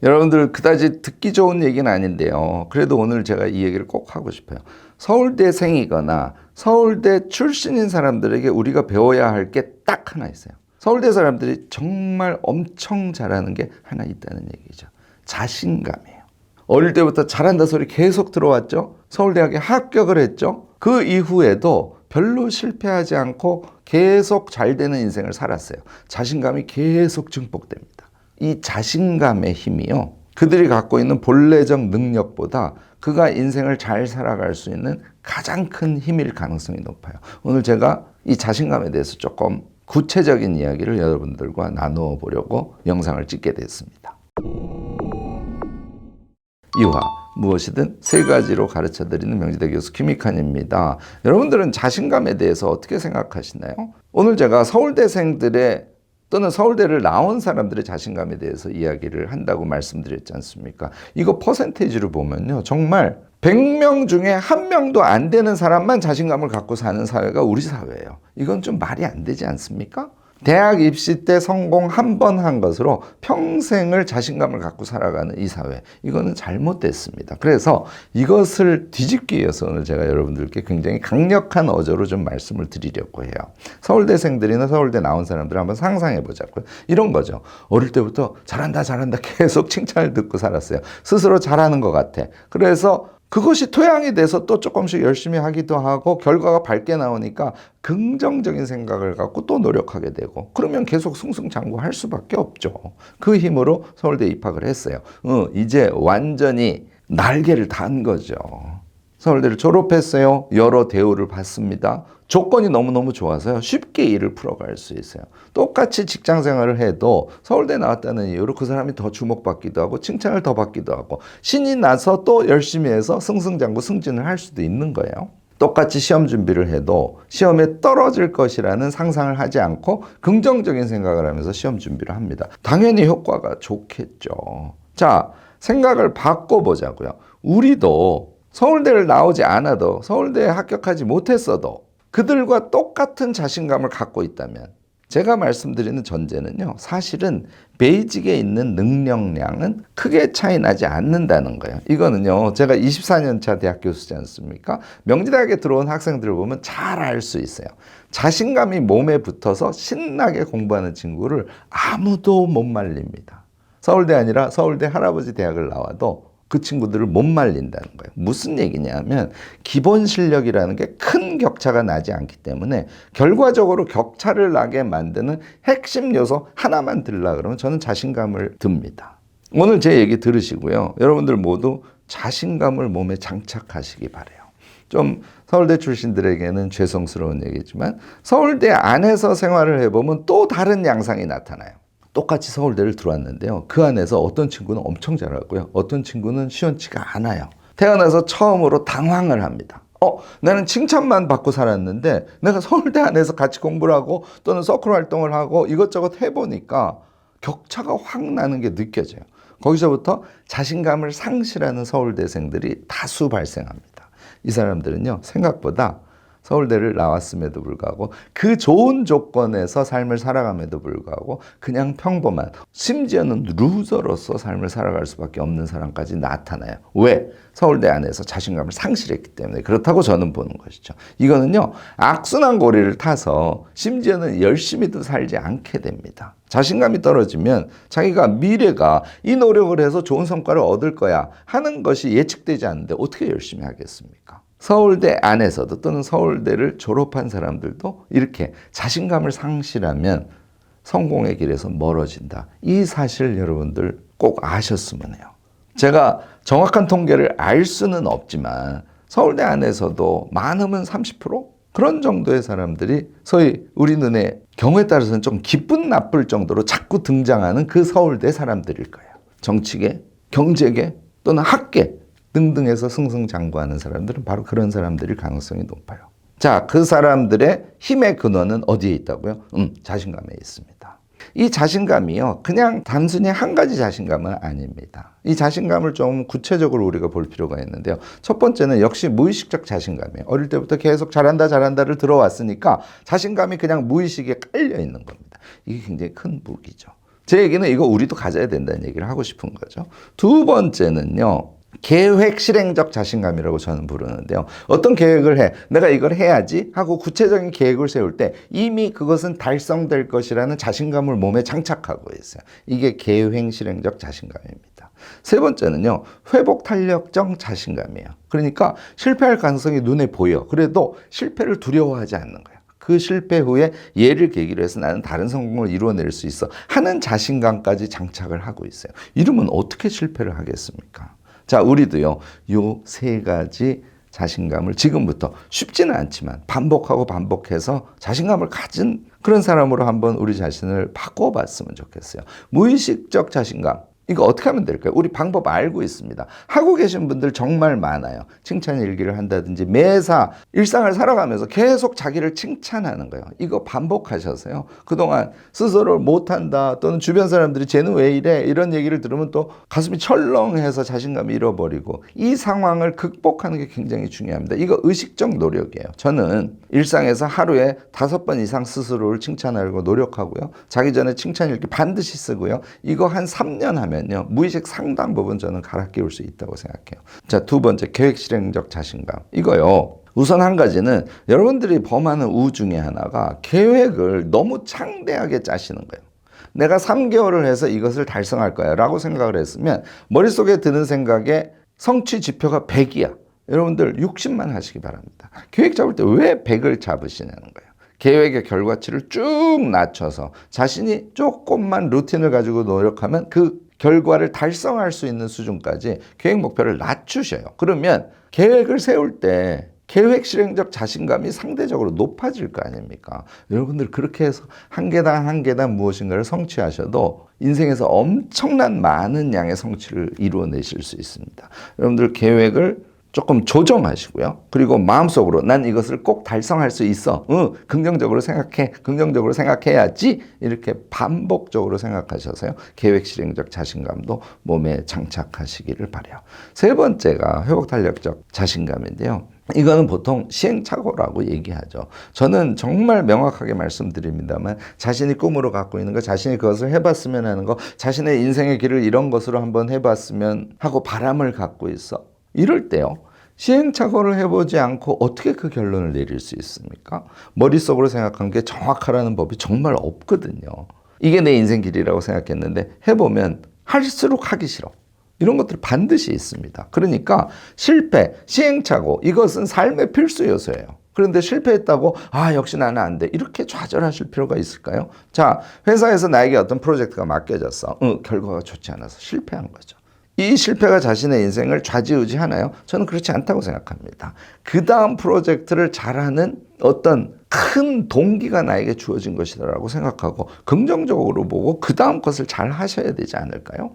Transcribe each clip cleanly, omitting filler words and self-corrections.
여러분들 그다지 듣기 좋은 얘기는 아닌데요. 그래도 오늘 제가 이 얘기를 꼭 하고 싶어요. 서울대생이거나 서울대 출신인 사람들에게 우리가 배워야 할 게 딱 하나 있어요. 서울대 사람들이 정말 엄청 잘하는 게 하나 있다는 얘기죠. 자신감이에요. 어릴 때부터 잘한다 소리 계속 들어왔죠. 서울대학에 합격을 했죠. 그 이후에도 별로 실패하지 않고 계속 잘 되는 인생을 살았어요. 자신감이 계속 증폭됩니다. 이 자신감의 힘이요, 그들이 갖고 있는 본래적 능력보다 그가 인생을 잘 살아갈 수 있는 가장 큰 힘일 가능성이 높아요. 오늘 제가 이 자신감에 대해서 조금 구체적인 이야기를 여러분들과 나누어 보려고 영상을 찍게 됐습니다. 이화, 무엇이든 세 가지로 가르쳐드리는 명지대 교수 김익환입니다. 여러분들은 자신감에 대해서 어떻게 생각하시나요? 오늘 제가 서울대생들의 또는 서울대를 나온 사람들의 자신감에 대해서 이야기를 한다고 말씀드렸지 않습니까? 이거 퍼센테이지로 보면요, 정말 100명 중에 1명도 안 되는 사람만 자신감을 갖고 사는 사회가 우리 사회예요. 이건 좀 말이 안 되지 않습니까? 대학 입시 때 성공 한 번 한 것으로 평생을 자신감을 갖고 살아가는 이 사회, 이거는 잘못됐습니다. 그래서 이것을 뒤집기 위해서 오늘 제가 여러분들께 굉장히 강력한 어조로 좀 말씀을 드리려고 해요. 서울대생들이나 서울대 나온 사람들 한번 상상해 보자고요. 이런 거죠. 어릴 때부터 잘한다 잘한다 계속 칭찬을 듣고 살았어요. 스스로 잘하는 것 같아. 그래서 그것이 토양이 돼서 또 조금씩 열심히 하기도 하고 결과가 밝게 나오니까 긍정적인 생각을 갖고 또 노력하게 되고, 그러면 계속 승승장구할 수밖에 없죠. 그 힘으로 서울대 입학을 했어요. 이제 완전히 날개를 단 거죠. 서울대를 졸업했어요. 여러 대우를 받습니다. 조건이 너무너무 좋아서요, 쉽게 일을 풀어갈 수 있어요. 똑같이 직장 생활을 해도 서울대 나왔다는 이유로 그 사람이 더 주목받기도 하고 칭찬을 더 받기도 하고 신이 나서 또 열심히 해서 승승장구 승진을 할 수도 있는 거예요. 똑같이 시험 준비를 해도 시험에 떨어질 것이라는 상상을 하지 않고 긍정적인 생각을 하면서 시험 준비를 합니다. 당연히 효과가 좋겠죠. 자, 생각을 바꿔보자고요. 우리도 서울대를 나오지 않아도, 서울대에 합격하지 못했어도 그들과 똑같은 자신감을 갖고 있다면, 제가 말씀드리는 전제는요, 사실은 베이직에 있는 능력량은 크게 차이 나지 않는다는 거예요. 이거는요, 제가 24년 차 대학 교수지 않습니까? 명지대학에 들어온 학생들을 보면 잘 알 수 있어요. 자신감이 몸에 붙어서 신나게 공부하는 친구를 아무도 못 말립니다. 서울대 아니라 서울대 할아버지 대학을 나와도 그 친구들을 못 말린다는 거예요. 무슨 얘기냐면 기본 실력이라는 게 큰 격차가 나지 않기 때문에 결과적으로 격차를 나게 만드는 핵심 요소 하나만 들라 그러면 저는 자신감을 듭니다. 오늘 제 얘기 들으시고요, 여러분들 모두 자신감을 몸에 장착하시기 바라요. 좀 서울대 출신들에게는 죄송스러운 얘기지만 서울대 안에서 생활을 해보면 또 다른 양상이 나타나요. 똑같이 서울대를 들어왔는데요, 그 안에서 어떤 친구는 엄청 잘하고요, 어떤 친구는 시원치가 않아요. 태어나서 처음으로 당황을 합니다. 나는 칭찬만 받고 살았는데 내가 서울대 안에서 같이 공부를 하고 또는 서클 활동을 하고 이것저것 해보니까 격차가 확 나는 게 느껴져요. 거기서부터 자신감을 상실하는 서울대생들이 다수 발생합니다. 이 사람들은요, 생각보다 서울대를 나왔음에도 불구하고 그 좋은 조건에서 삶을 살아감에도 불구하고 그냥 평범한, 심지어는 루저로서 삶을 살아갈 수밖에 없는 사람까지 나타나요. 왜? 서울대 안에서 자신감을 상실했기 때문에 그렇다고 저는 보는 것이죠. 이거는요, 악순환 고리를 타서 심지어는 열심히도 살지 않게 됩니다. 자신감이 떨어지면 자기가 미래가 이 노력을 해서 좋은 성과를 얻을 거야 하는 것이 예측되지 않는데 어떻게 열심히 하겠습니까? 서울대 안에서도 또는 서울대를 졸업한 사람들도 이렇게 자신감을 상실하면 성공의 길에서 멀어진다. 이 사실 여러분들 꼭 아셨으면 해요. 제가 정확한 통계를 알 수는 없지만 서울대 안에서도 많으면 30%? 그런 정도의 사람들이 소위 우리 눈에 경우에 따라서는 좀 기쁜 나쁠 정도로 자꾸 등장하는 그 서울대 사람들일 거예요. 정치계, 경제계 또는 학계 등등에서 승승장구하는 사람들은 바로 그런 사람들일 가능성이 높아요. 자, 그 사람들의 힘의 근원은 어디에 있다고요? 자신감에 있습니다. 이 자신감이요, 그냥 단순히 한 가지 자신감은 아닙니다. 이 자신감을 좀 구체적으로 우리가 볼 필요가 있는데요. 첫 번째는 역시 무의식적 자신감이에요. 어릴 때부터 계속 잘한다 잘한다를 들어왔으니까 자신감이 그냥 무의식에 깔려 있는 겁니다. 이게 굉장히 큰 무기죠. 제 얘기는 이거 우리도 가져야 된다는 얘기를 하고 싶은 거죠. 두 번째는요. 계획 실행적 자신감이라고 저는 부르는데요. 어떤 계획을 해. 내가 이걸 해야지 하고 구체적인 계획을 세울 때 이미 그것은 달성될 것이라는 자신감을 몸에 장착하고 있어요. 이게 계획 실행적 자신감입니다. 세 번째는요. 회복 탄력적 자신감이에요. 그러니까 실패할 가능성이 눈에 보여. 그래도 실패를 두려워하지 않는 거예요. 그 실패 후에 얘를 계기로 해서 나는 다른 성공을 이루어낼 수 있어 하는 자신감까지 장착을 하고 있어요. 이러면 어떻게 실패를 하겠습니까? 자, 우리도요, 요 세 가지 자신감을 지금부터 쉽지는 않지만 반복하고 반복해서 자신감을 가진 그런 사람으로 한번 우리 자신을 바꿔봤으면 좋겠어요. 무의식적 자신감. 이거 어떻게 하면 될까요? 우리 방법 알고 있습니다. 하고 계신 분들 정말 많아요. 칭찬 일기를 한다든지 매사 일상을 살아가면서 계속 자기를 칭찬하는 거예요. 이거 반복하셔서요. 그동안 스스로를 못한다 또는 주변 사람들이 쟤는 왜 이래 이런 얘기를 들으면 또 가슴이 철렁해서 자신감이 잃어버리고 이 상황을 극복하는 게 굉장히 중요합니다. 이거 의식적 노력이에요. 저는 일상에서 하루에 5번 이상 스스로를 칭찬하려고 노력하고요. 자기 전에 칭찬 일기 반드시 쓰고요. 이거 한 3년 하면 무의식 상당 부분 저는 갈아 끼울 수 있다고 생각해요. 자, 두 번째 계획 실행적 자신감. 이거요. 우선 한 가지는 여러분들이 범하는 우 중에 하나가 계획을 너무 창대하게 짜시는 거예요. 내가 3개월을 해서 이것을 달성할 거야 라고 생각을 했으면 머릿속에 드는 생각에 성취 지표가 100이야. 여러분들 60만 하시기 바랍니다. 계획 잡을 때 왜 100을 잡으시냐는 거예요. 계획의 결과치를 쭉 낮춰서 자신이 조금만 루틴을 가지고 노력하면 그 결과를 달성할 수 있는 수준까지 계획 목표를 낮추셔요. 그러면 계획을 세울 때 계획 실행적 자신감이 상대적으로 높아질 거 아닙니까? 여러분들 그렇게 해서 한 계단 한 계단 무엇인가를 성취하셔도 인생에서 엄청난 많은 양의 성취를 이루어내실 수 있습니다. 여러분들 계획을 조금 조정하시고요. 그리고 마음속으로 난 이것을 꼭 달성할 수 있어. 긍정적으로 생각해. 긍정적으로 생각해야지. 이렇게 반복적으로 생각하셔서요. 계획 실행적 자신감도 몸에 장착하시기를 바라요. 세 번째가 회복 탄력적 자신감인데요. 이거는 보통 시행착오라고 얘기하죠. 저는 정말 명확하게 말씀드립니다만 자신이 꿈으로 갖고 있는 거, 자신이 그것을 해봤으면 하는 거, 자신의 인생의 길을 이런 것으로 한번 해봤으면 하고 바람을 갖고 있어. 이럴 때요. 시행착오를 해보지 않고 어떻게 그 결론을 내릴 수 있습니까? 머릿속으로 생각한 게 정확하라는 법이 정말 없거든요. 이게 내 인생 길이라고 생각했는데 해보면 할수록 하기 싫어. 이런 것들이 반드시 있습니다. 그러니까 실패, 시행착오 이것은 삶의 필수 요소예요. 그런데 실패했다고 역시 나는 안 돼. 이렇게 좌절하실 필요가 있을까요? 자, 회사에서 나에게 어떤 프로젝트가 맡겨졌어. 결과가 좋지 않아서 실패한 거죠. 이 실패가 자신의 인생을 좌지우지하나요? 저는 그렇지 않다고 생각합니다. 그 다음 프로젝트를 잘하는 어떤 큰 동기가 나에게 주어진 것이라고 생각하고 긍정적으로 보고 그 다음 것을 잘 하셔야 되지 않을까요?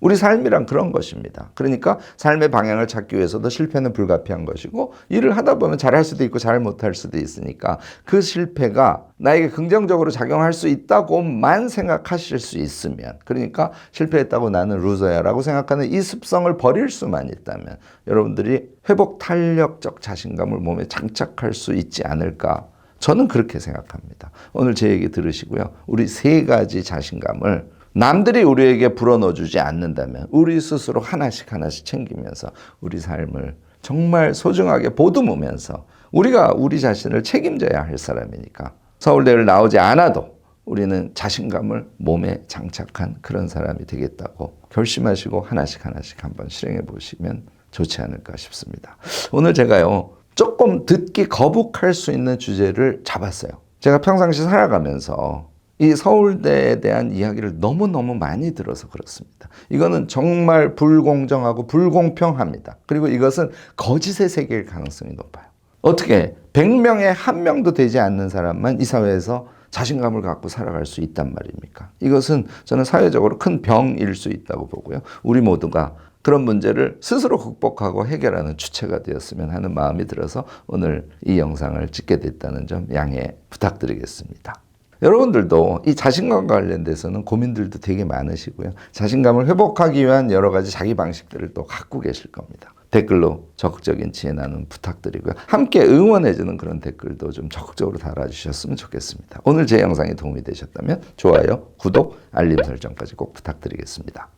우리 삶이란 그런 것입니다. 그러니까 삶의 방향을 찾기 위해서도 실패는 불가피한 것이고 일을 하다 보면 잘할 수도 있고 잘 못할 수도 있으니까 그 실패가 나에게 긍정적으로 작용할 수 있다고만 생각하실 수 있으면 그러니까 실패했다고 나는 루저야 라고 생각하는 이 습성을 버릴 수만 있다면 여러분들이 회복 탄력적 자신감을 몸에 장착할 수 있지 않을까 저는 그렇게 생각합니다. 오늘 제 얘기 들으시고요. 우리 세 가지 자신감을 남들이 우리에게 불어넣어주지 않는다면 우리 스스로 하나씩 챙기면서 우리 삶을 정말 소중하게 보듬으면서 우리가 우리 자신을 책임져야 할 사람이니까 서울대를 나오지 않아도 우리는 자신감을 몸에 장착한 그런 사람이 되겠다고 결심하시고 하나씩 한번 실행해 보시면 좋지 않을까 싶습니다. 오늘 제가요 조금 듣기 거북할 수 있는 주제를 잡았어요. 제가 평상시 살아가면서 이 서울대에 대한 이야기를 너무너무 많이 들어서 그렇습니다. 이거는 정말 불공정하고 불공평합니다. 그리고 이것은 거짓의 세계일 가능성이 높아요. 어떻게 100명에 1명도 되지 않는 사람만 이 사회에서 자신감을 갖고 살아갈 수 있단 말입니까? 이것은 저는 사회적으로 큰 병일 수 있다고 보고요. 우리 모두가 그런 문제를 스스로 극복하고 해결하는 주체가 되었으면 하는 마음이 들어서 오늘 이 영상을 찍게 됐다는 점 양해 부탁드리겠습니다. 여러분들도 이 자신감과 관련돼서는 고민들도 되게 많으시고요. 자신감을 회복하기 위한 여러 가지 자기 방식들을 또 갖고 계실 겁니다. 댓글로 적극적인 지혜 나눔 부탁드리고요. 함께 응원해주는 그런 댓글도 좀 적극적으로 달아주셨으면 좋겠습니다. 오늘 제 영상이 도움이 되셨다면 좋아요, 구독, 알림 설정까지 꼭 부탁드리겠습니다.